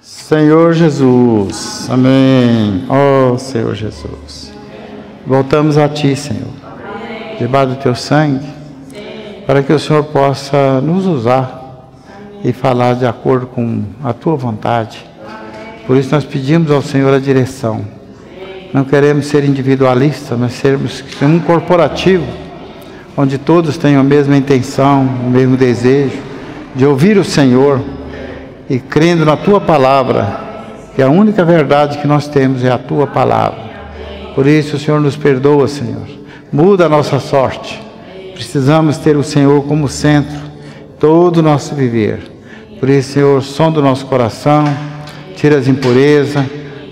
Senhor Jesus, amém. Ó Senhor Jesus, voltamos a Ti, Senhor, debaixo do Teu sangue, para que o Senhor possa nos usar e falar de acordo com a Tua vontade. Por isso nós pedimos ao Senhor a direção. Não queremos ser individualistas, mas sermos um corporativo, onde todos tenham a mesma intenção, o mesmo desejo de ouvir o Senhor e crendo na Tua palavra, que a única verdade que nós temos é a Tua palavra. Por isso o Senhor nos perdoa, Senhor. Muda a nossa sorte. Precisamos ter o Senhor como centro, todo o nosso viver. Por isso, Senhor, sonda o nosso coração, tira as impurezas,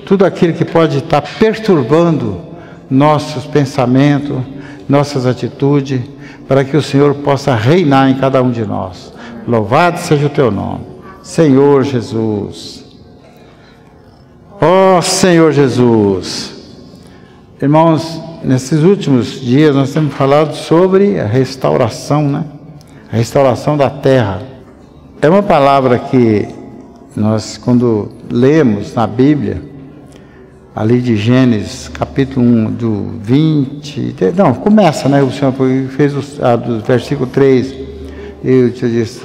tudo aquilo que pode estar perturbando nossos pensamentos, nossas atitudes, para que o Senhor possa reinar em cada um de nós. Louvado seja o Teu nome, Senhor Jesus. Ó Senhor Jesus. Irmãos, nesses últimos dias nós temos falado sobre a restauração, né? A restauração da terra. É uma palavra que nós, quando lemos na Bíblia, ali de Gênesis, capítulo 1, do 20... Não, começa, né? O Senhor fez do versículo 3. Eu te disse,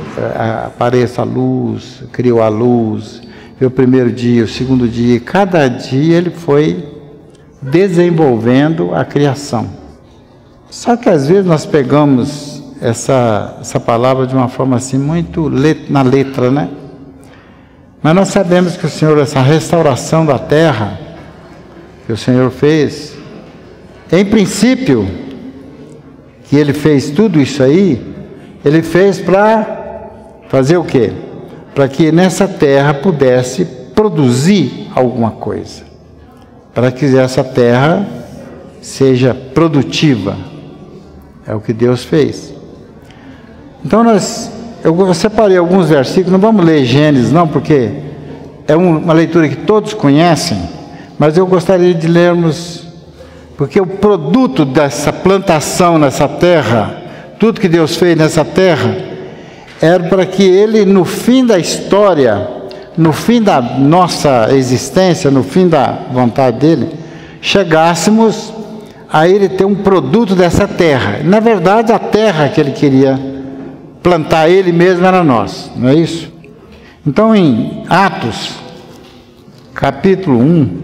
apareça a luz, criou a luz, veio o primeiro dia, o segundo dia, cada dia ele foi desenvolvendo a criação. Só que às vezes nós pegamos essa palavra de uma forma assim, muito na letra, né? Mas nós sabemos que o Senhor, essa restauração da terra, que o Senhor fez, em princípio, que Ele fez tudo isso aí, Ele fez para fazer o quê? Para que nessa terra pudesse produzir alguma coisa. Para que essa terra seja produtiva. É o que Deus fez. Então eu separei alguns versículos, não vamos ler Gênesis não, porque é uma leitura que todos conhecem, mas eu gostaria de lermos, porque o produto dessa plantação nessa terra, tudo que Deus fez nessa terra, era para que Ele, no fim da história, no fim da nossa existência, no fim da vontade dEle, chegássemos a Ele ter um produto dessa terra. Na verdade, a terra que Ele queria plantar Ele mesmo era nós, não é isso? Então, em Atos, capítulo 1,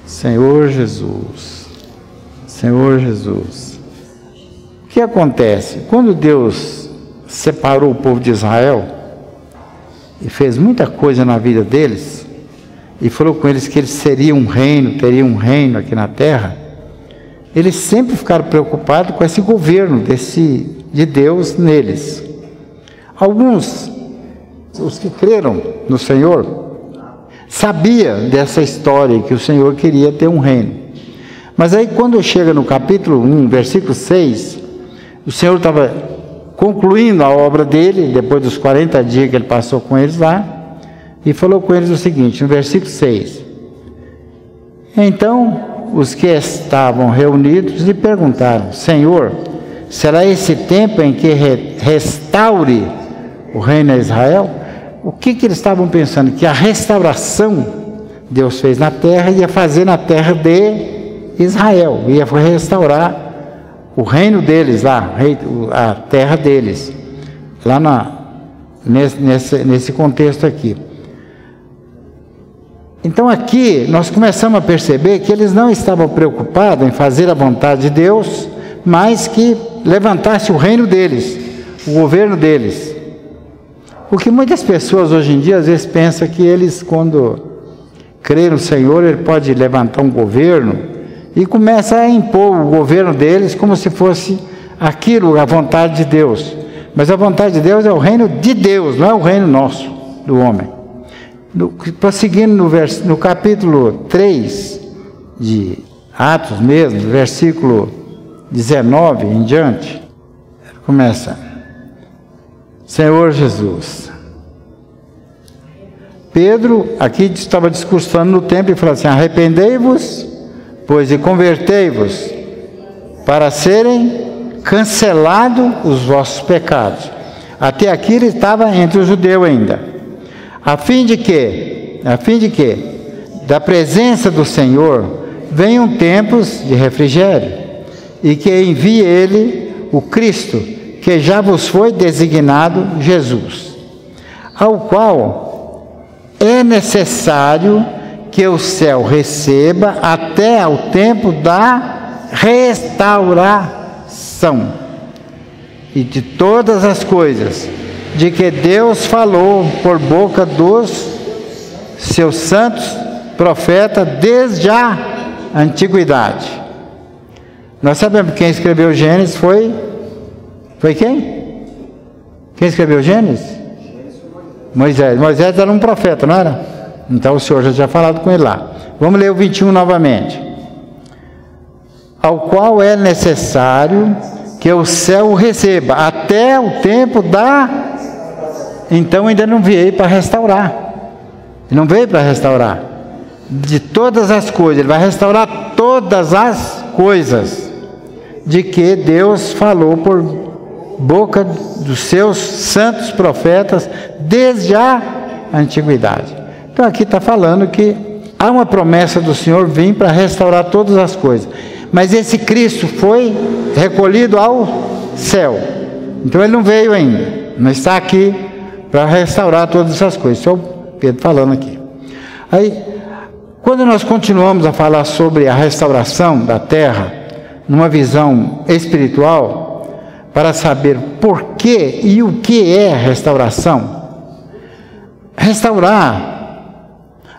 Senhor Jesus, Senhor Jesus. O que acontece? Quando Deus separou o povo de Israel e fez muita coisa na vida deles, e falou com eles que eles teriam um reino aqui na terra, eles sempre ficaram preocupados com esse governo de Deus neles. Alguns, os que creram no Senhor, sabiam dessa história que o Senhor queria ter um reino. Mas aí quando chega no capítulo 1, versículo 6, o Senhor estava concluindo a obra dele, depois dos 40 dias que ele passou com eles lá, e falou com eles o seguinte, no versículo 6. Então, os que estavam reunidos lhe perguntaram, Senhor, será esse tempo em que restaure o reino a Israel? O que eles estavam pensando? Que a restauração Deus fez na terra, ia fazer na terra de Israel, ia restaurar o reino deles lá, a terra deles, lá nesse contexto aqui. Então aqui nós começamos a perceber que eles não estavam preocupados em fazer a vontade de Deus, mas que levantasse o reino deles, o governo deles. Porque muitas pessoas hoje em dia às vezes pensam que eles, quando crê no Senhor, Ele pode levantar um governo e começa a impor o governo deles como se fosse aquilo, a vontade de Deus. Mas a vontade de Deus é o reino de Deus, não é o reino nosso, do homem. Prosseguindo no capítulo 3 de Atos mesmo, versículo 19 em diante, começa, Senhor Jesus. Pedro aqui estava discursando no templo e falou assim, arrependei-vos, pois e convertei-vos, para serem cancelados os vossos pecados. Até aqui ele estava entre os judeus ainda, a fim de que que, da presença do Senhor venham tempos de refrigério, e que envie Ele, o Cristo, que já vos foi designado Jesus, ao qual é necessário que o céu receba até ao tempo da restauração e de todas as coisas de que Deus falou por boca dos seus santos profetas desde a antiguidade. Nós sabemos que quem escreveu Gênesis foi quem? Quem escreveu Gênesis? Moisés. Moisés era um profeta, não era? Então o Senhor já tinha falado com ele lá. Vamos ler o 21 novamente. Ao qual é necessário que o céu o receba até o tempo da... Então ainda não veio para restaurar. Ele não veio para restaurar. De todas as coisas, ele vai restaurar todas as coisas de que Deus falou por boca dos seus santos profetas desde a antiguidade. Então aqui está falando que há uma promessa do Senhor vir para restaurar todas as coisas. Mas esse Cristo foi recolhido ao céu. Então ele não veio ainda. Não está aqui para restaurar todas essas coisas. Só o Pedro falando aqui. Aí, quando nós continuamos a falar sobre a restauração da terra, numa visão espiritual, para saber por que e o que é restauração. Restaurar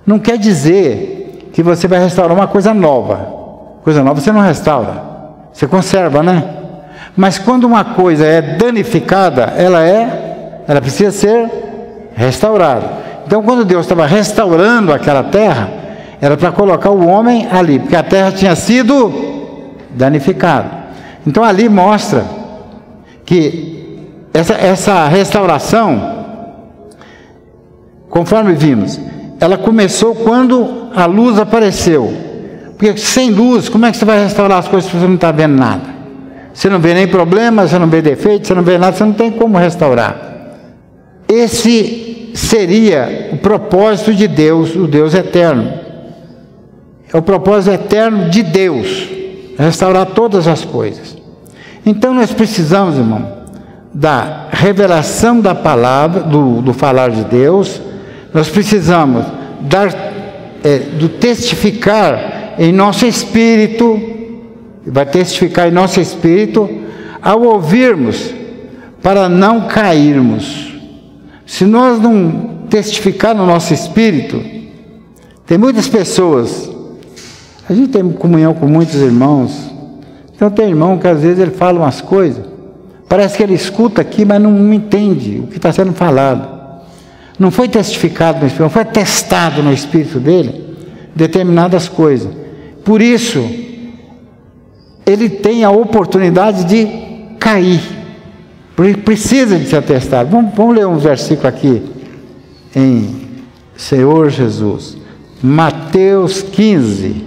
não quer dizer que você vai restaurar uma coisa nova. Coisa nova você não restaura, você conserva, né? Mas quando uma coisa é danificada, ela precisa ser restaurada. Então, quando Deus estava restaurando aquela terra, era para colocar o homem ali, porque a terra tinha sido danificada. Então, ali mostra que essa restauração, conforme vimos, ela começou quando a luz apareceu. Porque sem luz, como é que você vai restaurar as coisas se você não está vendo nada? Você não vê nem problema, você não vê defeito, você não vê nada, você não tem como restaurar. Esse seria o propósito de Deus, o Deus eterno. É o propósito eterno de Deus, restaurar todas as coisas. Então nós precisamos, irmão, da revelação da palavra, do falar de Deus. Nós precisamos do testificar em nosso espírito, vai testificar em nosso espírito, ao ouvirmos, para não cairmos. Se nós não testificar no nosso espírito, tem muitas pessoas, a gente tem comunhão com muitos irmãos, então tem irmão que às vezes ele fala umas coisas, parece que ele escuta aqui, mas não entende o que está sendo falado. Não foi testificado no espírito, não foi testado no espírito dele determinadas coisas. Por isso, ele tem a oportunidade de cair. Porque precisa de ser testado. Vamos ler um versículo aqui em Senhor Jesus. Mateus 15.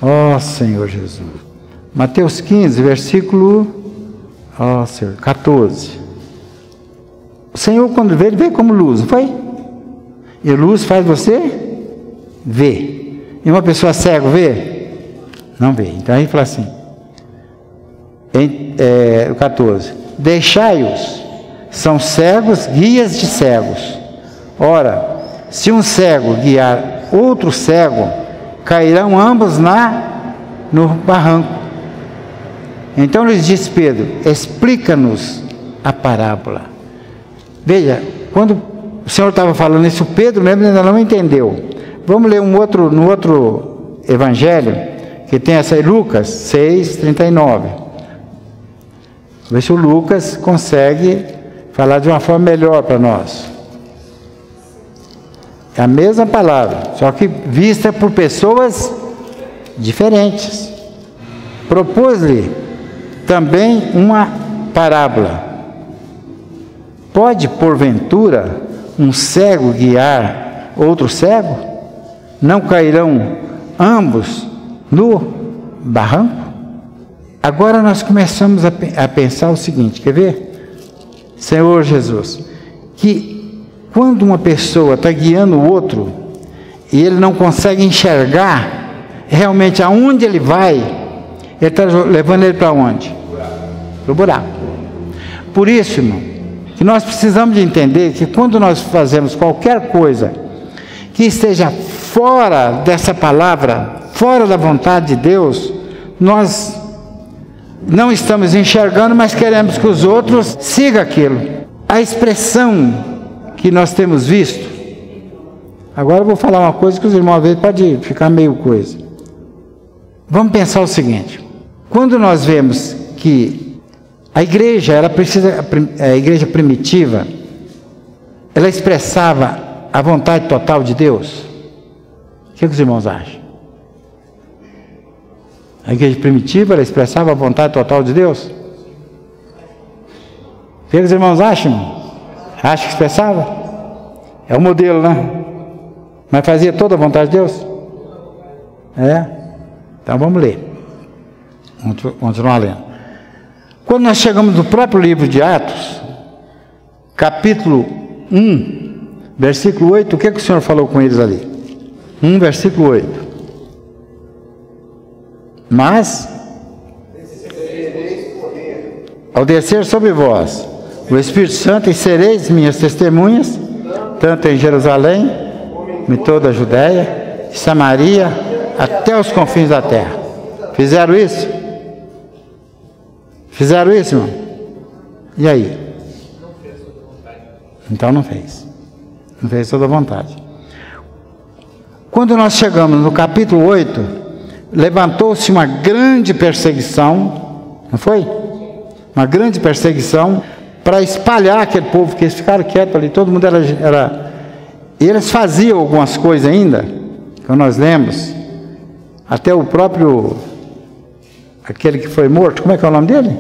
Ó Senhor Jesus. Mateus 15, versículo 14. O Senhor, quando veio, ele veio como luz, não foi? E a luz faz você ver. E uma pessoa cega vê? Não vê. Então a gente fala assim, o 14. Deixai-os, são cegos, guias de cegos. Ora, se um cego guiar outro cego, cairão ambos no barranco. Então lhes disse Pedro, explica-nos a parábola. Veja, quando o Senhor estava falando isso, Pedro mesmo ainda não entendeu. Vamos ler no outro evangelho, que tem essa aí, Lucas 6, 39. Ver se o Lucas consegue falar de uma forma melhor para nós. É a mesma palavra, só que vista por pessoas diferentes. Propôs-lhe também uma parábola. Pode, porventura, um cego guiar outro cego? Não cairão ambos no barranco? Agora nós começamos a pensar o seguinte, quer ver? Senhor Jesus, que quando uma pessoa está guiando o outro e ele não consegue enxergar realmente aonde ele vai, ele está levando ele para onde? Para o buraco. Por isso, irmão, que nós precisamos de entender que quando nós fazemos qualquer coisa que esteja fora dessa palavra, fora da vontade de Deus, nós não estamos enxergando, mas queremos que os outros sigam aquilo. A expressão que nós temos visto, agora eu vou falar uma coisa que os irmãos às vezes podem ficar meio coisa. Vamos pensar o seguinte: quando nós vemos que a igreja, a igreja primitiva, ela expressava a vontade total de Deus, o que os irmãos acham? A igreja primitiva, ela expressava a vontade total de Deus? O que os irmãos acham? Acham que expressava? É o modelo, né? Mas fazia toda a vontade de Deus? É? Então vamos ler. Vamos continuar lendo. Quando nós chegamos no próprio livro de Atos, capítulo 1, versículo 8, o que o Senhor falou com eles ali? 1, versículo 8. Mas, ao descer sobre vós o Espírito Santo, e sereis minhas testemunhas, tanto em Jerusalém, em toda a Judéia, Samaria, até os confins da terra. Fizeram isso? Fizeram isso, irmão? E aí? Então não fez. Não fez toda a vontade. Quando nós chegamos no capítulo 8, levantou-se uma grande perseguição, não foi? Uma grande perseguição para espalhar aquele povo, que eles ficaram quietos ali, todo mundo era... E eles faziam algumas coisas ainda, que nós lemos, até o próprio, aquele que foi morto, como é que é o nome dele?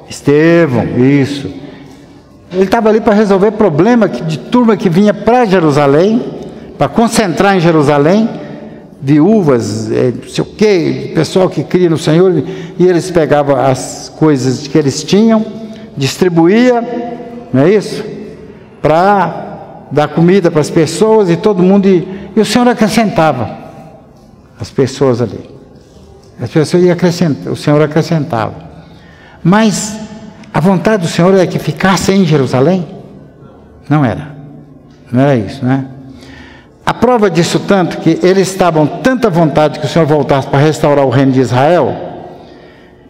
Estevão, isso. Ele estava ali para resolver problema de turma que vinha para Jerusalém, para concentrar em Jerusalém, viúvas, não sei o que, pessoal que cria no Senhor, e eles pegavam as coisas que eles tinham, distribuía, não é isso? Para dar comida para as pessoas e todo mundo, e o Senhor acrescentava as pessoas ali. As pessoas iam acrescentar, o Senhor acrescentava. Mas a vontade do Senhor é que ficasse em Jerusalém? Não era. Não era isso, né? A prova disso tanto que eles estavam tanta vontade que o Senhor voltasse para restaurar o reino de Israel,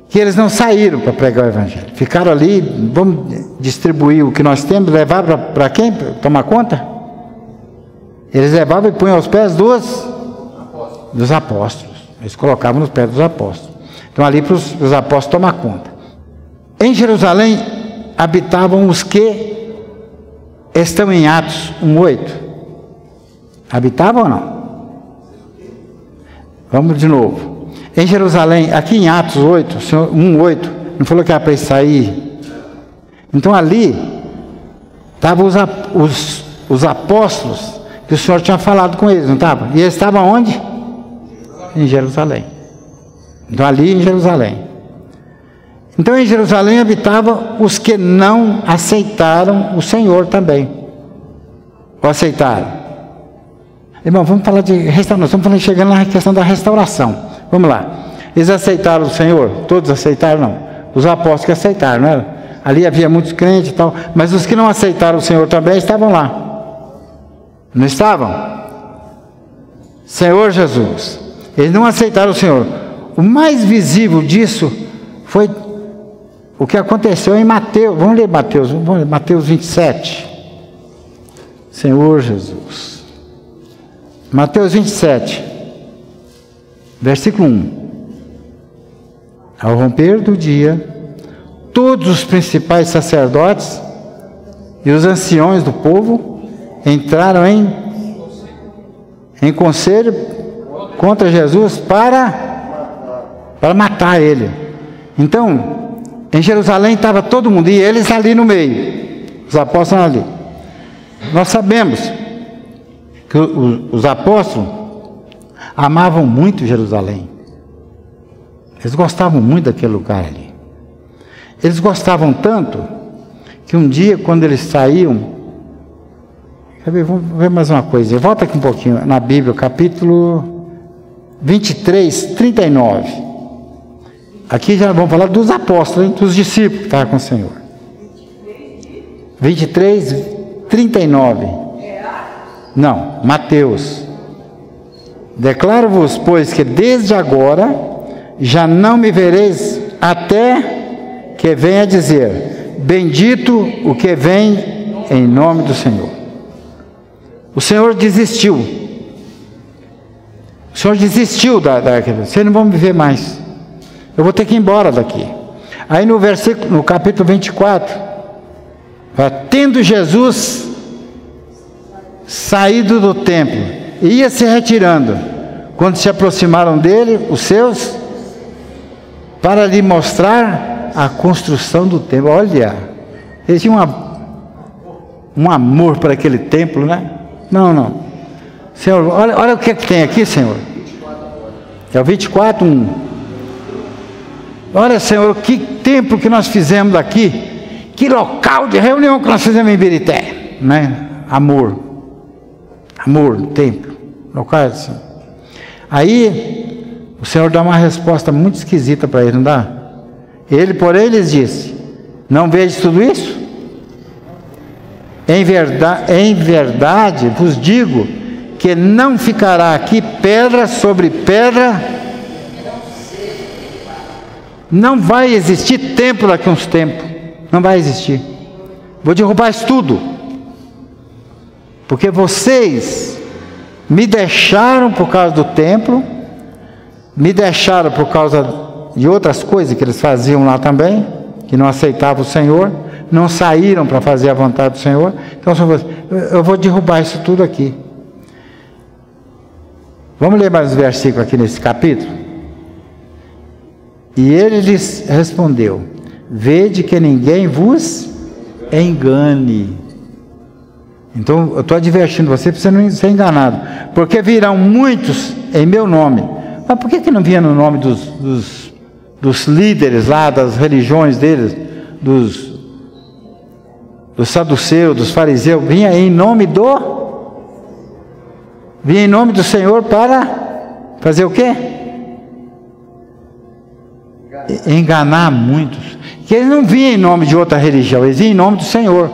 que eles não saíram para pregar o Evangelho. Ficaram ali, vamos distribuir o que nós temos, levar para quem? Pra tomar conta? Eles levavam e punham aos pés dos apóstolos. Eles colocavam nos pés dos apóstolos. Então ali para os apóstolos tomar conta. Em Jerusalém habitavam os que estão em Atos 1:8. Habitavam ou não? Vamos de novo. Em Jerusalém, aqui em Atos 1:8, não falou que era para sair? Então ali estavam os apóstolos que o Senhor tinha falado com eles, não estava? E eles estavam onde? Em Jerusalém. Então ali em Jerusalém. Então em Jerusalém habitavam os que não aceitaram o Senhor também. Ou aceitaram? Irmão, vamos falar de restauração, estamos chegando na questão da restauração. Vamos lá. Eles aceitaram o Senhor? Todos aceitaram? Não. Os apóstolos que aceitaram, não era? Ali havia muitos crentes e tal, mas os que não aceitaram o Senhor também estavam lá. Não estavam? Senhor Jesus. Eles não aceitaram o Senhor. O mais visível disso foi o que aconteceu em Mateus. Vamos ler Mateus 27. Senhor Jesus. Mateus 27, versículo 1. Ao romper do dia, todos os principais sacerdotes e os anciões do povo entraram em conselho contra Jesus para matar ele. Então, em Jerusalém estava todo mundo, e eles ali no meio, os apóstolos ali. Nós sabemos que os apóstolos amavam muito Jerusalém. Eles gostavam muito daquele lugar ali. Eles gostavam tanto que um dia, quando eles saíam Vamos ver mais uma coisa. Volta aqui um pouquinho na Bíblia, capítulo 23, 39. Aqui já vamos falar dos apóstolos, hein? Dos discípulos que estavam com o Senhor. 23, 39. Não, Mateus. Declaro-vos, pois, que desde agora já não me vereis até que venha dizer: bendito o que vem em nome do Senhor. O Senhor desistiu. O Senhor desistiu vocês não vão me ver mais. Eu vou ter que ir embora daqui. Aí no capítulo 24, tendo Jesus saído do templo, ia se retirando, quando se aproximaram dele, os seus, para lhe mostrar a construção do templo. Olha, eles tinham um amor por aquele templo, né? Não. Senhor, olha o que tem aqui, Senhor. É o 24, 1. Olha, Senhor, que templo que nós fizemos aqui. Que local de reunião que nós fizemos em Birité, né? Amor, templo, local assim. Aí o Senhor dá uma resposta muito esquisita para ele, não dá? Ele, porém, lhes disse: não vedes tudo isso? Em verdade vos digo que não ficará aqui pedra sobre pedra. Não vai existir templo daqui a uns tempos. Não vai existir. Vou derrubar isso tudo. Porque vocês me deixaram por causa do templo, me deixaram por causa de outras coisas que eles faziam lá também, que não aceitavam o Senhor, não saíram para fazer a vontade do Senhor. Então eu vou derrubar isso tudo aqui. Vamos ler mais um versículo aqui nesse capítulo? E ele lhes respondeu: vede que ninguém vos engane. Então eu estou advertindo você para você não ser enganado, porque virão muitos em meu nome. Mas por que não vinha no nome dos líderes lá, das religiões deles, dos saduceus, dos fariseus? Vinha em nome do Senhor para fazer o quê? Enganar muitos. Que eles não vinham em nome de outra religião, eles vinham em nome do Senhor.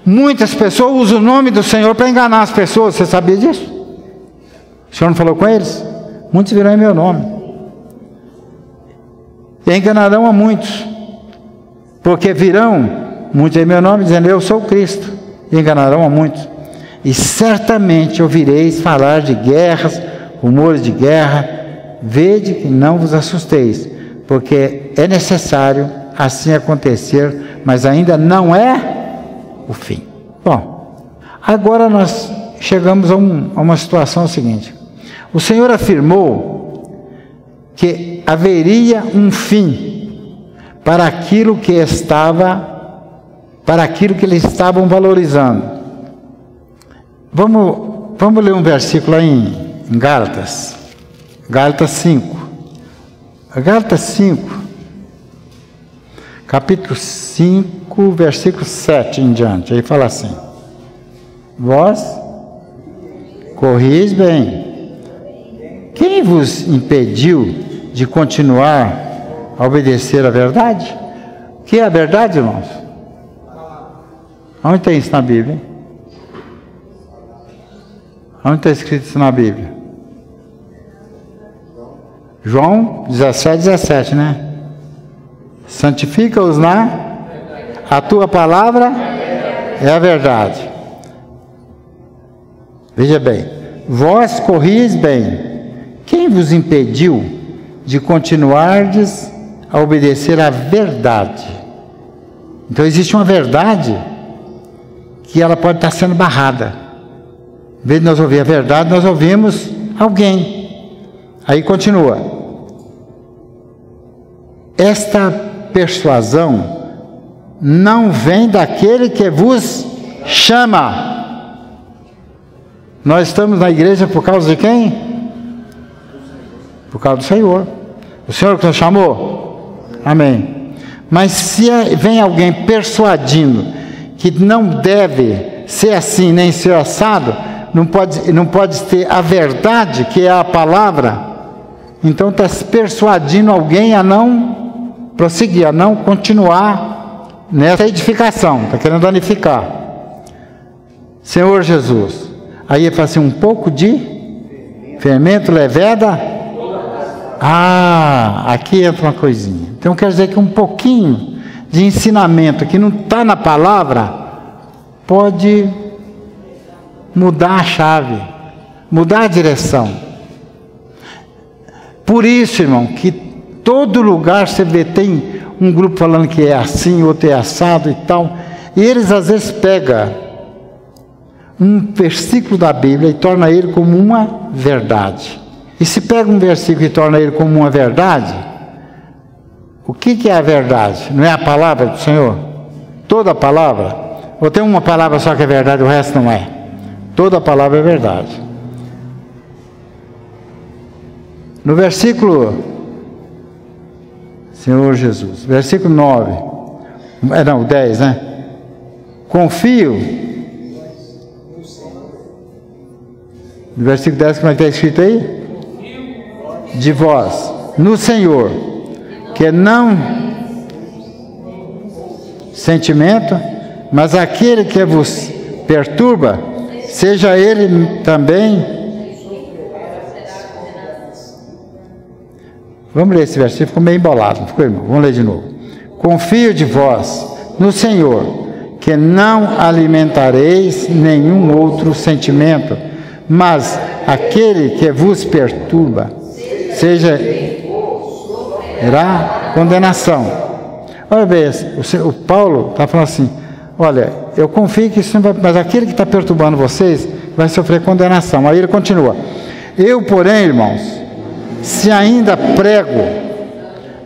Muitas pessoas usam o nome do Senhor para enganar as pessoas. Você sabia disso? O Senhor não falou com eles? Muitos virão em meu nome e enganarão a muitos, porque virão muitos em meu nome dizendo: eu sou Cristo, e enganarão a muitos. E certamente ouvireis falar de guerras, rumores de guerra. Vede que não vos assusteis, porque é necessário assim acontecer, mas ainda não é o fim. Bom, agora nós chegamos a uma situação seguinte. O Senhor afirmou que haveria um fim para aquilo que eles estavam valorizando. Vamos ler um versículo aí em Gálatas. Gálatas 5. Gálatas 5, capítulo 5, versículo 7 em diante. Aí fala assim: vós corris bem. Quem vos impediu de continuar a obedecer a verdade? O que é a verdade, irmãos? Onde tem isso na Bíblia? Hein? Onde está escrito isso na Bíblia? João 17, né? Santifica-os a tua palavra é a verdade. Veja bem, vós corris bem. Quem vos impediu de continuardes a obedecer à verdade? Então existe uma verdade que ela pode estar sendo barrada. Em vez de nós ouvir a verdade, nós ouvimos alguém. Aí continua: esta persuasão não vem daquele que vos chama. Nós estamos na igreja por causa de quem? Por causa do Senhor. O Senhor que nos chamou? Amém. Mas se vem alguém persuadindo que não deve ser assim, nem ser assado, não pode ter a verdade, que é a palavra, então está persuadindo alguém a não prosseguir, a não continuar nessa edificação, está querendo danificar. Senhor Jesus, aí ele fala assim, um pouco de fermento leveda. Aqui entra uma coisinha. Então quer dizer que um pouquinho de ensinamento que não está na palavra pode mudar a chave, mudar a direção. Por isso, irmão, que todo lugar você vê, tem um grupo falando que é assim, outro é assado e tal, e eles às vezes pegam um versículo da Bíblia e torna ele como uma verdade. E se pega um versículo e torna ele como uma verdade, o que é a verdade? Não é a palavra do Senhor? Toda a palavra? Ou tem uma palavra só que é verdade, o resto não é? Toda a palavra é verdade. No versículo, Senhor Jesus, versículo 9, 10, né? Confio, no versículo 10, como é que está escrito aí? De vós, no Senhor, que não sentimento, mas aquele que vos perturba, seja ele também. Vamos ler esse versículo, ficou meio embolado, não ficou, irmão? Vamos ler de novo. Confio de vós no Senhor, que não alimentareis nenhum outro sentimento, mas aquele que vos perturba, seja irá condenação. Olha bem, o Paulo está falando assim, olha, eu confio que isso não vai, mas aquele que está perturbando vocês vai sofrer condenação. Aí ele continua, eu porém, irmãos, se ainda prego,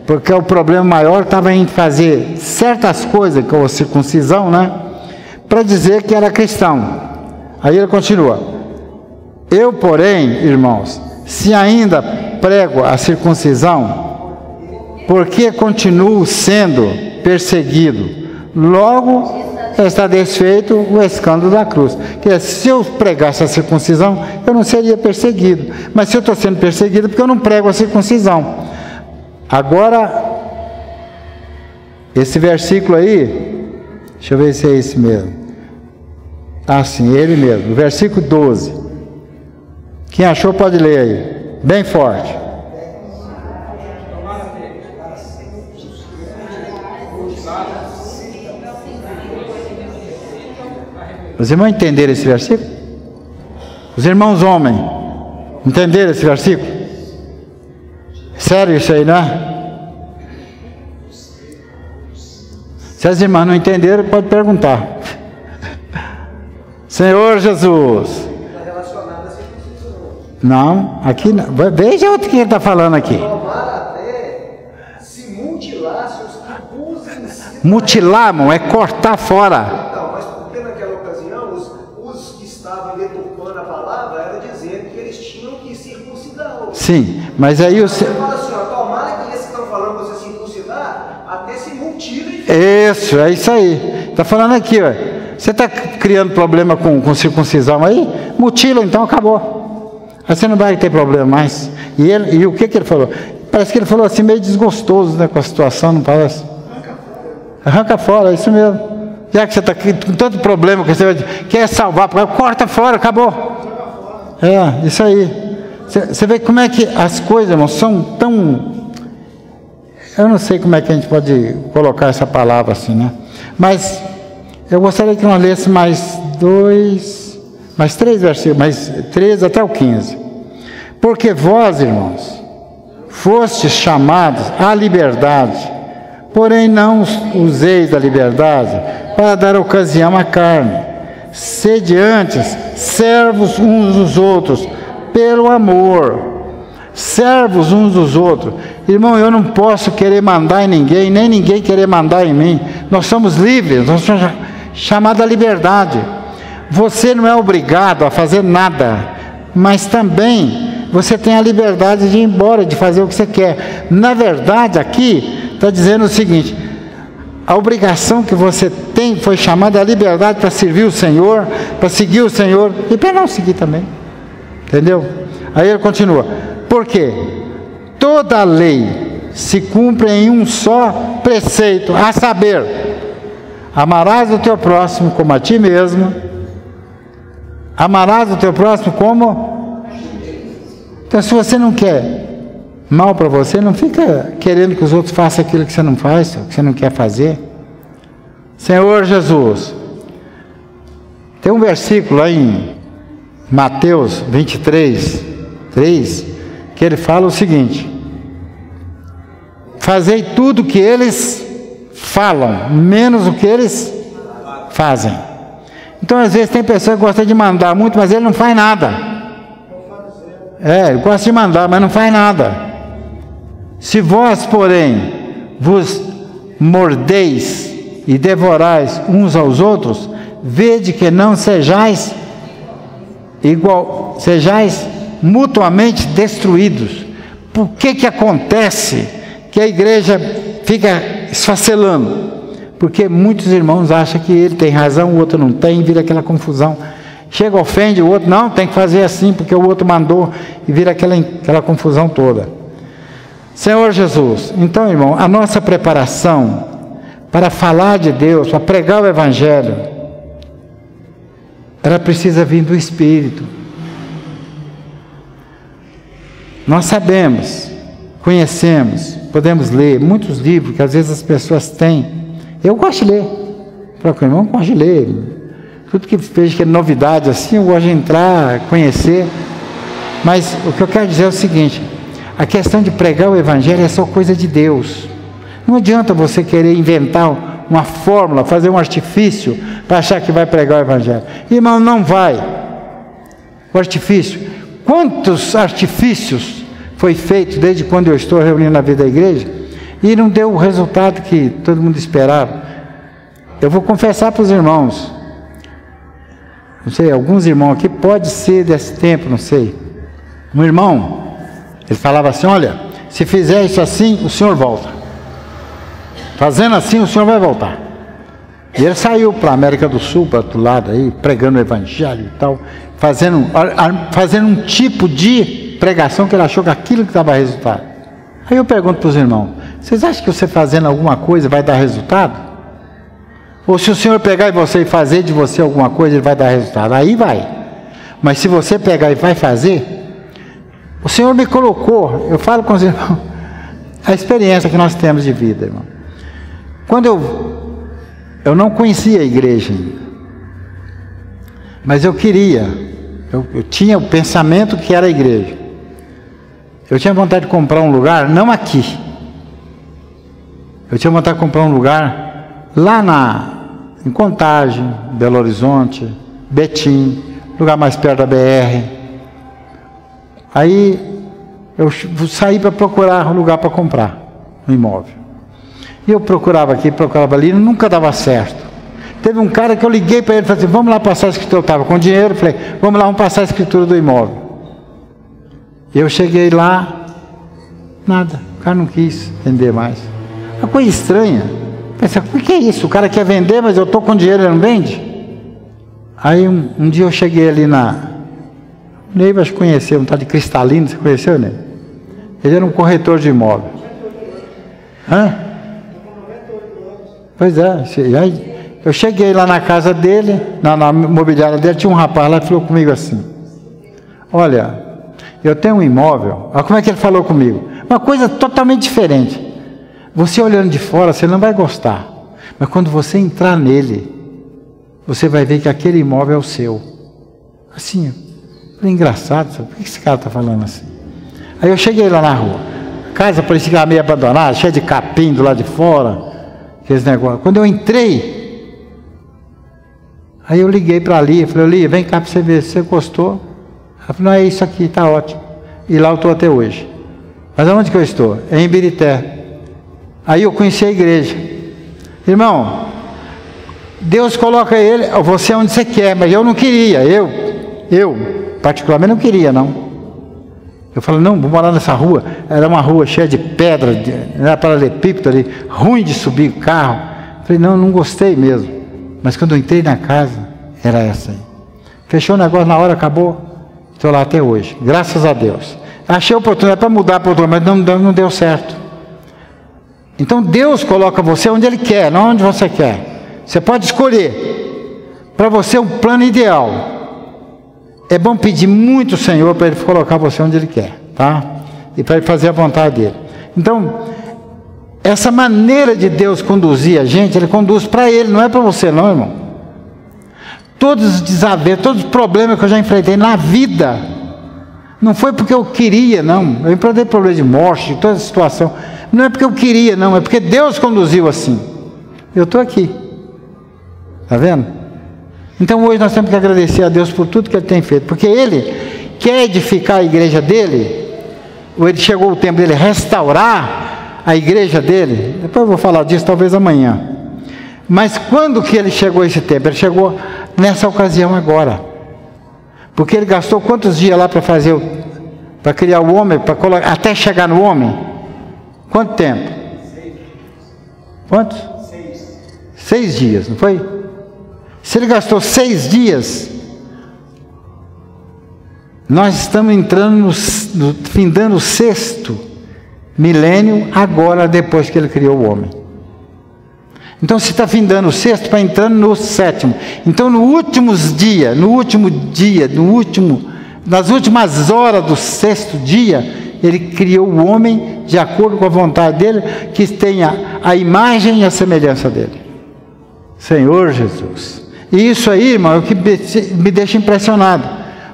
porque o problema maior estava em fazer certas coisas com a circuncisão, né, para dizer que era cristão. Aí ele continua, eu porém, irmãos, se ainda prego a circuncisão, porque continuo sendo perseguido, logo está desfeito o escândalo da cruz. Que se eu pregasse a circuncisão, eu não seria perseguido. Mas se eu estou sendo perseguido, porque eu não prego a circuncisão. Agora, esse versículo aí, deixa eu ver se é esse mesmo. Sim, ele mesmo. Versículo 12. Quem achou pode ler aí. Bem forte. Os irmãos entenderam esse versículo? Os irmãos homens entenderam esse versículo? Sério isso aí, né? Se as irmãs não entenderam, pode perguntar. Senhor Jesus. Não, aqui não. Veja o que ele está falando aqui. Mutilar, irmão, é cortar fora. Sim, mas aí você fala assim, ó, tomara que esses que estão falando você circuncidar, até se mutilem. Isso, é isso aí. Está falando aqui, ó. Você está criando problema com circuncisão aí? Mutila, então acabou. Aí você não vai ter problema mais. E o que ele falou? Parece que ele falou assim, meio desgostoso, né, com a situação, não parece? Arranca fora, é isso mesmo. Já que você está com tanto problema que você quer salvar, corta fora, acabou. É, isso aí. Você vê como é que as coisas, irmão, são tão... Eu não sei como é que a gente pode colocar essa palavra assim, né? Mas eu gostaria que nós lêssemos mais 3 versículos, mais 13 até o 15. Porque vós, irmãos, fostes chamados à liberdade, porém não useis da liberdade para dar ocasião à carne. Sede antes servos uns dos outros, pelo amor, servos uns dos outros. Irmão, eu não posso querer mandar em ninguém, nem ninguém querer mandar em mim. Nós somos livres, nós somos chamados à liberdade. Você não é obrigado a fazer nada, mas também você tem a liberdade de ir embora, de fazer o que você quer. Na verdade, aqui está dizendo o seguinte: A obrigação que você tem foi chamada a liberdade para servir o Senhor, para seguir o Senhor e para não seguir também. Entendeu? Aí ele continua. Por quê? Toda a lei se cumpre em um só preceito, a saber, amarás o teu próximo como a ti mesmo. Amarás o teu próximo como? Então, se você não quer mal para você, não fica querendo que os outros façam aquilo que você não faz, que você não quer fazer. Senhor Jesus, tem um versículo lá em Mateus 23, 3, que ele fala o seguinte: fazei tudo o que eles falam, menos o que eles fazem. Então, às vezes, tem pessoas que gostam de mandar muito, mas ele não faz nada. Ele gosta de mandar, mas não faz nada. Se vós, porém, vos mordeis e devorais uns aos outros, vede que não sejais igual, sejais mutuamente destruídos. Por que acontece que a igreja fica esfacelando? Porque muitos irmãos acham que ele tem razão, o outro não tem, vira aquela confusão. Chega, ofende o outro, não, tem que fazer assim, porque o outro mandou, e vira aquela confusão toda. Senhor Jesus, então, irmão, a nossa preparação para falar de Deus, para pregar o Evangelho, ela precisa vir do Espírito. Nós sabemos, conhecemos, podemos ler muitos livros que às vezes as pessoas têm. Eu gosto de ler, para o irmão, eu gosto de ler. Tudo que vejo que é novidade assim, eu gosto de entrar, conhecer. Mas o que eu quero dizer é o seguinte: a questão de pregar o Evangelho é só coisa de Deus. Não adianta você querer inventar uma fórmula, fazer um artifício para achar que vai pregar o Evangelho. Irmão, não vai. O artifício, quantos artifícios foi feito desde quando eu estou reunindo na vida da igreja e não deu o resultado que todo mundo esperava. Eu vou confessar para os irmãos, não sei, alguns irmãos aqui, pode ser desse tempo, não sei. Um irmão, ele falava assim: olha, se fizer isso assim, o senhor volta. Fazendo assim, o senhor vai voltar. E ele saiu para a América do Sul, para outro lado aí, pregando o Evangelho e tal, fazendo um tipo de pregação que ele achou que aquilo que dava resultado. Aí eu pergunto para os irmãos: vocês acham que você fazendo alguma coisa vai dar resultado? Ou se o senhor pegar e você fazer de você alguma coisa, ele vai dar resultado? Aí vai. Mas se você pegar e vai fazer, o Senhor me colocou, eu falo com os irmãos, a experiência que nós temos de vida, irmão. Quando eu não conhecia a igreja ainda, mas eu queria, eu tinha o pensamento que era a igreja. Eu tinha vontade de comprar um lugar, não aqui. Eu tinha vontade de comprar um lugar lá em Contagem, Belo Horizonte, Betim, lugar mais perto da BR. Aí eu saí para procurar um lugar para comprar um imóvel. E eu procurava aqui, procurava ali, nunca dava certo. Teve um cara que eu liguei para ele e falei assim: vamos lá passar a escritura. Eu estava com dinheiro, falei: vamos lá, vamos passar a escritura do imóvel. E eu cheguei lá, nada, o cara não quis vender mais. Uma coisa estranha. Pensei: o que é isso? O cara quer vender, mas eu estou com dinheiro e não vende? Aí um dia eu cheguei ali o Ney vai conhecer, um tal de Cristalino, você conheceu, Ney? Ele era um corretor de imóvel. Hã? Pois é, eu cheguei lá na casa dele, na imobiliária dele, tinha um rapaz lá que falou comigo assim: olha, eu tenho um imóvel. Olha como é que ele falou comigo. Uma coisa totalmente diferente. Você olhando de fora, você não vai gostar. Mas quando você entrar nele, você vai ver que aquele imóvel é o seu. Assim, é engraçado, sabe? Por que esse cara está falando assim? Aí eu cheguei lá na rua. A casa parecia que era meio abandonada, cheia de capim do lado de fora. Aqueles negócios. Quando eu entrei, aí eu liguei para a Lia, falei: Lia, vem cá para você ver se você gostou. Ela falou: não, é isso aqui, está ótimo. E lá eu estou até hoje. Mas aonde que eu estou? É em Birité. Aí eu conheci a igreja. Irmão, Deus coloca ele, você onde você quer, mas eu não queria, eu particularmente não queria, não. Eu falei: não, vou morar nessa rua. Era uma rua cheia de pedra, era paralelepípedo ali, ruim de subir carro. Falei, não gostei mesmo. Mas quando eu entrei na casa, era essa aí. Fechou o negócio na hora, acabou. Estou lá até hoje, graças a Deus. Achei oportunidade para mudar para outro, mas não deu certo. Então Deus coloca você onde Ele quer, não onde você quer. Você pode escolher para você um plano ideal. É bom pedir muito ao Senhor para Ele colocar você onde Ele quer, tá? E para Ele fazer a vontade dEle. Então, essa maneira de Deus conduzir a gente, Ele conduz para Ele, não é para você não, irmão. Todos os desafios, todos os problemas que eu já enfrentei na vida, não foi porque eu queria, não. Eu enfrentei problemas de morte, de toda a situação. Não é porque eu queria, não. É porque Deus conduziu assim. Eu estou aqui. Está vendo? Então hoje nós temos que agradecer a Deus por tudo que Ele tem feito. Porque Ele quer edificar a igreja dEle. Ou Ele chegou o tempo dEle restaurar a igreja dEle. Depois eu vou falar disso talvez amanhã. Mas quando que Ele chegou esse tempo? Ele chegou nessa ocasião agora. Porque Ele gastou quantos dias lá para criar o homem, até chegar no homem? Quanto tempo? 6 dias. Quantos? 6. 6 dias, não foi? Se Ele gastou 6 dias, nós estamos entrando findando o 6º milênio agora, depois que Ele criou o homem. Então se está findando o 6º, está entrando no 7º. Então nos últimos dias, nas últimas horas do 6º dia, Ele criou o homem de acordo com a vontade dEle, que tenha a imagem e a semelhança dEle. Senhor Jesus. E isso aí, irmão, é o que me deixa impressionado.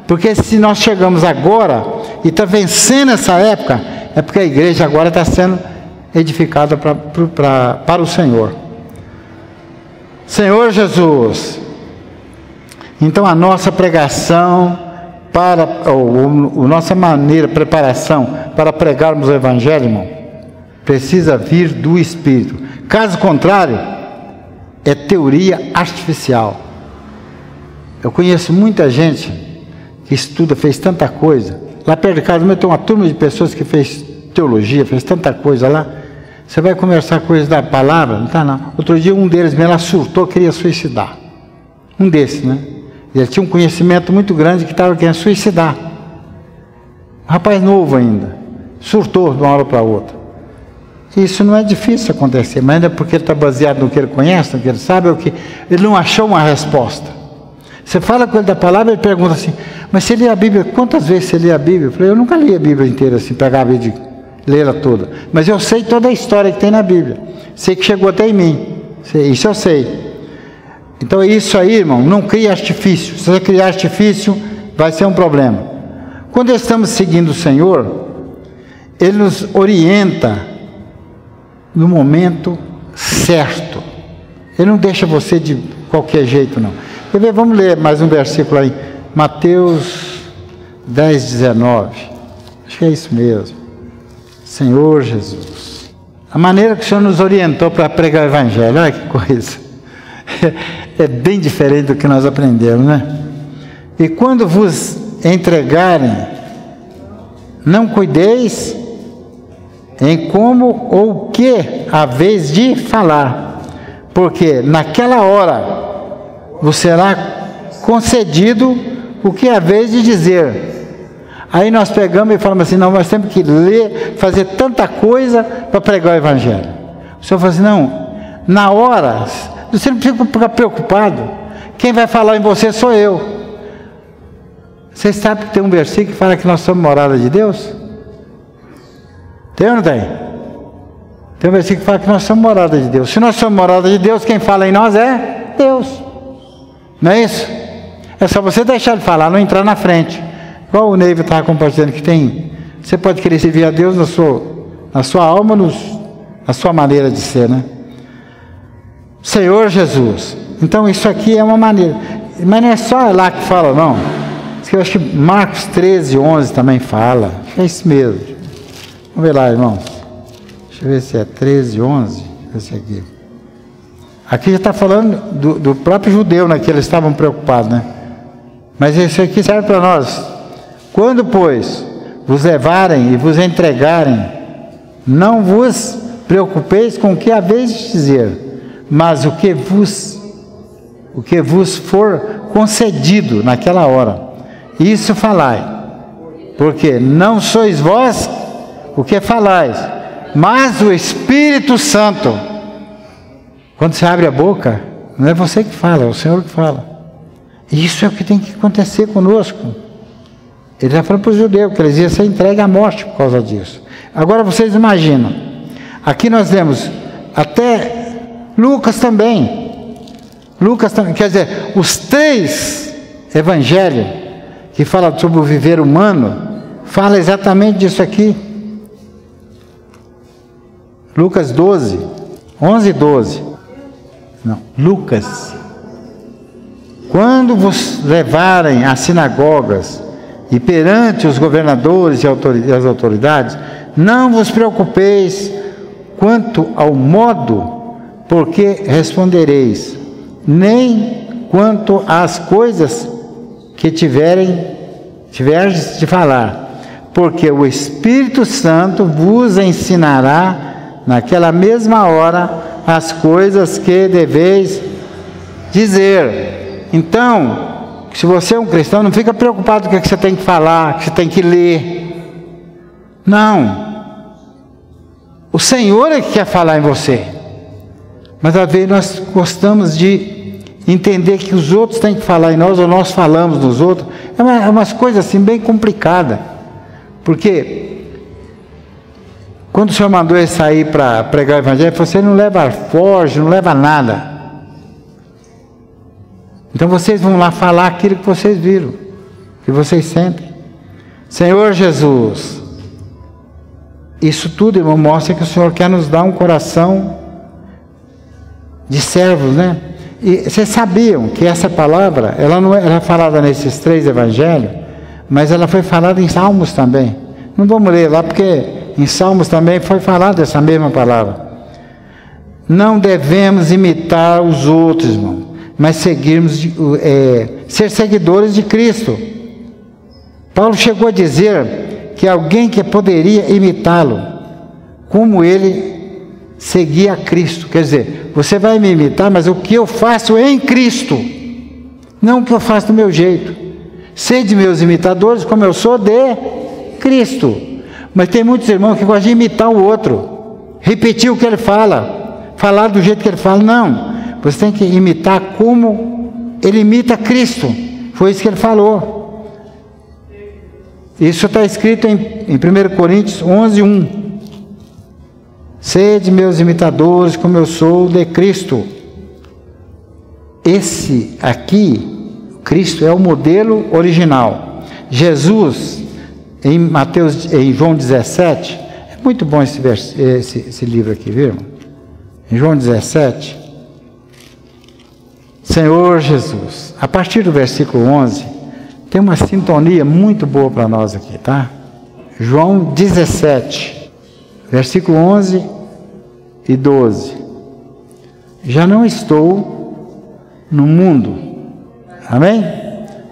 Porque se nós chegamos agora e está vencendo essa época, é porque a igreja agora está sendo edificada para o Senhor. Senhor Jesus. Então a nossa pregação nossa maneira, preparação para pregarmos o Evangelho, irmão, precisa vir do Espírito. Caso contrário, é teoria artificial. Eu conheço muita gente que estuda, fez tanta coisa. Lá perto de casa tem uma turma de pessoas que fez teologia, fez tanta coisa lá. Você vai conversar coisas da palavra? Não está não. Outro dia um deles mesmo surtou, queria suicidar. Um desses, né? Ele tinha um conhecimento muito grande que estava querendo suicidar. Um rapaz novo ainda. Surtou de uma hora para outra. Isso não é difícil acontecer, mas ainda porque ele está baseado no que ele conhece, no que ele sabe, é o que ele não achou uma resposta. Você fala com ele da palavra, ele pergunta assim, mas você lê a Bíblia, quantas vezes você lê a Bíblia? Eu falei, eu nunca li a Bíblia inteira assim, pegar a Bíblia e ler ela toda. Mas eu sei toda a história que tem na Bíblia. Sei que chegou até em mim. Isso eu sei. Então isso aí, irmão, não cria artifício. Se você criar artifício, vai ser um problema. Quando estamos seguindo o Senhor, Ele nos orienta no momento certo. Ele não deixa você de qualquer jeito, não. Quer ver? Vamos ler mais um versículo aí. Mateus 10, 19. Acho que é isso mesmo. Senhor Jesus. A maneira que o Senhor nos orientou para pregar o Evangelho. Olha que coisa. É bem diferente do que nós aprendemos, né? E quando vos entregarem, não cuideis em como ou o que haveis de falar, porque naquela hora vos será concedido o que haveis de dizer. Aí nós pegamos e falamos assim, não, nós temos que ler, fazer tanta coisa para pregar o Evangelho. O Senhor falou assim, não, na hora, você não precisa ficar preocupado, quem vai falar em você sou eu. Vocês sabem que tem um versículo que fala que nós somos morada de Deus? Tem ou não tem? Tem um versículo que fala que nós somos morada de Deus. Se nós somos morada de Deus, quem fala em nós é Deus. Não é isso? É só você deixar ele falar, não entrar na frente. Igual o Neiva estava compartilhando que tem. Você pode querer servir a Deus na sua alma, na sua maneira de ser, né? Senhor Jesus. Então isso aqui é uma maneira. Mas não é só lá que fala, não. Eu acho que Marcos 13, 11 também fala. É isso mesmo. Vamos ver lá, irmão. Deixa eu ver se é 13, 11. Esse aqui. Aqui já está falando do próprio judeu, né? Que eles estavam preocupados, né? Mas isso aqui serve para nós. Quando, pois, vos levarem e vos entregarem, não vos preocupeis com o que haveis de dizer, mas o que vos for concedido naquela hora, isso falai, porque não sois vós o que falais, mas o Espírito Santo. Quando você abre a boca, não é você que fala, é o Senhor que fala. Isso é o que tem que acontecer conosco. Ele já falou para os judeus que eles iam ser entregues à morte por causa disso. Agora vocês imaginam, aqui nós vemos até Lucas também, quer dizer, os 3 evangelhos que falam sobre o viver humano, falam exatamente disso aqui. Lucas 12, 11 e 12. Não, Lucas. Quando vos levarem às sinagogas e perante os governadores e as autoridades, não vos preocupeis quanto ao modo por que respondereis, nem quanto às coisas que tiverdes de falar, porque o Espírito Santo vos ensinará naquela mesma hora as coisas que deveis dizer. Então, se você é um cristão, não fica preocupado com o que você tem que falar, que você tem que ler. Não. O Senhor é que quer falar em você. Mas às vezes nós gostamos de entender que os outros têm que falar em nós, ou nós falamos nos outros. É umas coisas assim bem complicadas. Porque quando o Senhor mandou ele sair para pregar o Evangelho, ele falou: você não leva alforje, não leva nada. Então vocês vão lá falar aquilo que vocês viram, que vocês sentem. Senhor Jesus, isso tudo, irmão, mostra que o Senhor quer nos dar um coração de servos, né? E vocês sabiam que essa palavra, ela não era falada nesses 3 evangelhos, mas ela foi falada em Salmos também. Não vamos ler lá, porque em Salmos também foi falada essa mesma palavra. Não devemos imitar os outros, irmão, mas ser seguidores de Cristo. Paulo chegou a dizer que alguém que poderia imitá-lo, como ele seguia a Cristo. Quer dizer, você vai me imitar, mas o que eu faço em Cristo, não o que eu faço do meu jeito. Sede meus imitadores, como eu sou de Cristo. Mas tem muitos irmãos que gostam de imitar o outro, repetir o que ele fala, falar do jeito que ele fala. Não, você tem que imitar como ele imita Cristo. Foi isso que ele falou. Isso está escrito em 1 Coríntios 11, 1. Sede meus imitadores, como eu sou de Cristo. Esse aqui, Cristo, é o modelo original. Jesus, em João 17, é muito bom esse livro aqui, viu? Em João 17, Senhor Jesus, a partir do versículo 11, tem uma sintonia muito boa para nós aqui, tá? João 17, versículo 11 e 12. Já não estou no mundo, amém?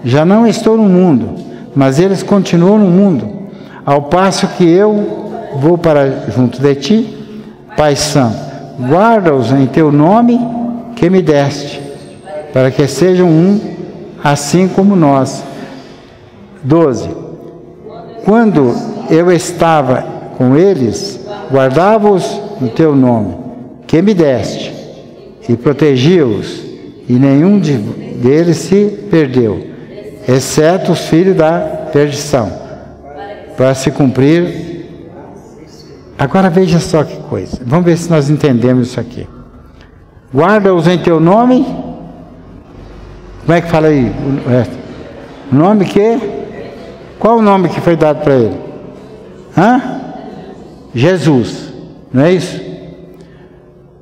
Já não estou no mundo, mas eles continuam no mundo, ao passo que eu vou para junto de ti. Pai Santo, guarda-os em teu nome que me deste, para que sejam um, assim como nós. 12. Quando eu estava com eles, guardava-os no teu nome, que me deste, e protegia-os, e nenhum deles se perdeu, exceto os filhos da perdição, para se cumprir. Agora veja só que coisa, vamos ver se nós entendemos isso aqui. Guarda-os em teu nome. Como é que fala aí o resto? O nome que? Qual o nome que foi dado para ele? Jesus, não é isso?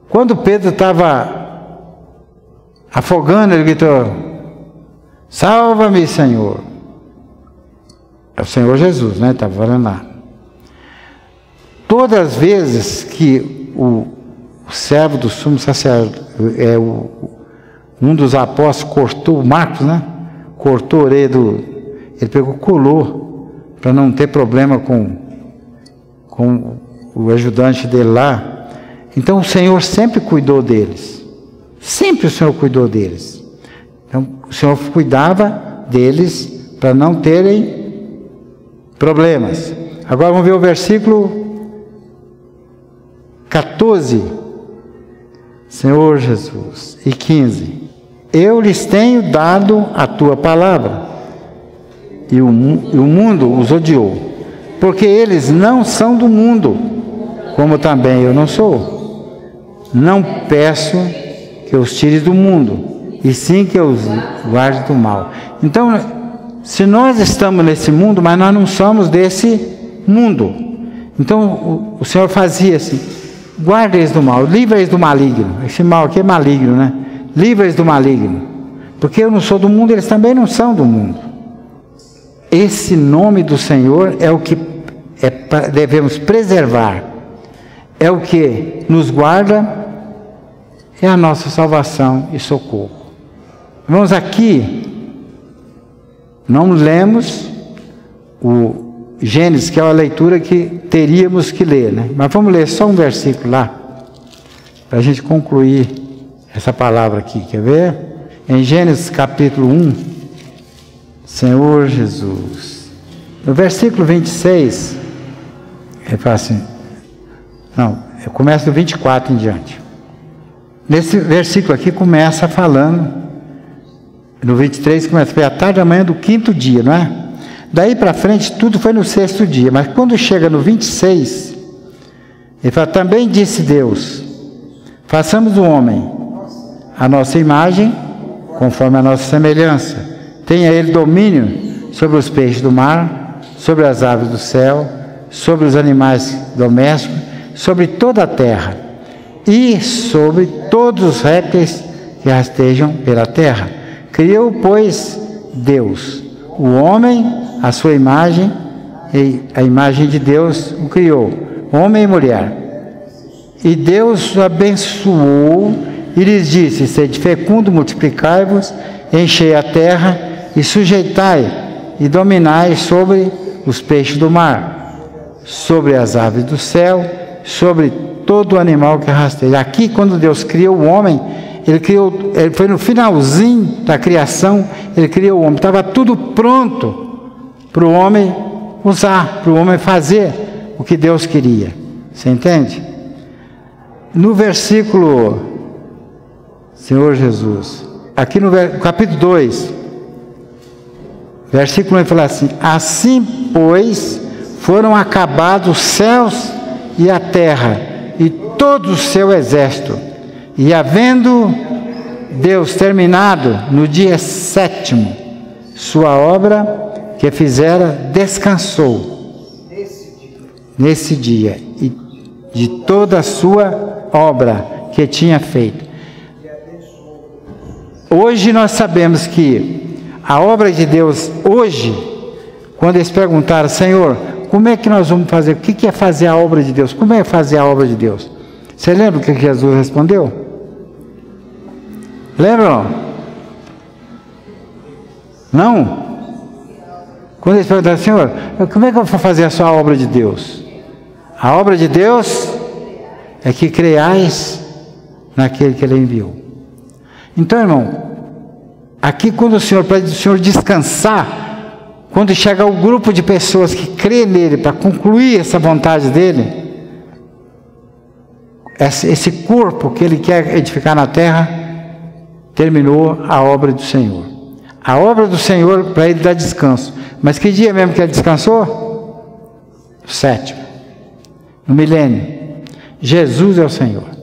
Quando Pedro estava afogando, ele gritou: salva-me, Senhor. É o Senhor Jesus, né? Estava falando lá. Todas as vezes que o servo do sumo sacerdote, um dos apóstolos, cortou, Marcos, né? Cortou a orelha ele pegou, colou, para não ter problema com o ajudante dele lá. Então o Senhor sempre cuidou deles. Sempre o Senhor cuidou deles. Então, o Senhor cuidava deles para não terem problemas. Agora vamos ver o versículo 14. Senhor Jesus. E 15. Eu lhes tenho dado a tua palavra, e o mundo os odiou, porque eles não são do mundo, como também eu não sou. Não peço que os tires do mundo, e sim que os guarde do mal. Então, se nós estamos nesse mundo, mas nós não somos desse mundo. Então, o Senhor fazia assim: guarda eles do mal, livra eles do maligno. Esse mal aqui é maligno, né? Livra eles do maligno. Porque eu não sou do mundo, eles também não são do mundo. Esse nome do Senhor é o que devemos preservar. É o que nos guarda, é a nossa salvação e socorro. Vamos aqui, não lemos o Gênesis, que é a leitura que teríamos que ler, né? Mas vamos ler só um versículo lá, para a gente concluir essa palavra aqui, quer ver? Em Gênesis capítulo 1, Senhor Jesus, no versículo 26, ele fala assim, não, eu começo do 24 em diante. Nesse versículo aqui começa falando, no 23 começa, foi a tarde da manhã do 5º dia, não é? Daí para frente tudo foi no 6º dia, mas quando chega no 26, ele fala, também disse Deus, façamos o homem a nossa imagem, conforme a nossa semelhança. Tenha ele domínio sobre os peixes do mar, sobre as aves do céu, sobre os animais domésticos, sobre toda a terra e sobre todos os répteis que rastejam pela terra. Criou, pois, Deus o homem, a sua imagem, e a imagem de Deus o criou, homem e mulher. E Deus o abençoou e lhes disse, sede fecundo, multiplicai-vos, enchei a terra e sujeitai e dominai sobre os peixes do mar, sobre as aves do céu, sobre todo animal que rasteja. Aqui, quando Deus criou o homem, ele foi no finalzinho da criação, ele criou o homem, estava tudo pronto para o homem usar, para o homem fazer o que Deus queria. Você entende? No versículo, Senhor Jesus, aqui no capítulo 2, versículo 1, ele fala assim, assim, pois, foram acabados os céus e a terra, e todo o seu exército, e havendo Deus terminado no dia 7º sua obra que fizera, descansou nesse dia e de toda a sua obra que tinha feito. Hoje nós sabemos que a obra de Deus, hoje, quando eles perguntaram, Senhor, como é que nós vamos fazer? O que é fazer a obra de Deus? Como é fazer a obra de Deus? Você lembra o que Jesus respondeu? Lembram? Não? Quando eles perguntaram, Senhor, como é que eu vou fazer a sua obra de Deus? A obra de Deus é que creiais naquele que Ele enviou. Então, irmão, aqui quando o Senhor pede o Senhor descansar, quando chega o grupo de pessoas que crê nele para concluir essa vontade dele, esse corpo que Ele quer edificar na terra, terminou a obra do Senhor. A obra do Senhor para Ele dar descanso. Mas que dia mesmo que Ele descansou? O 7º. No milênio. Jesus é o Senhor.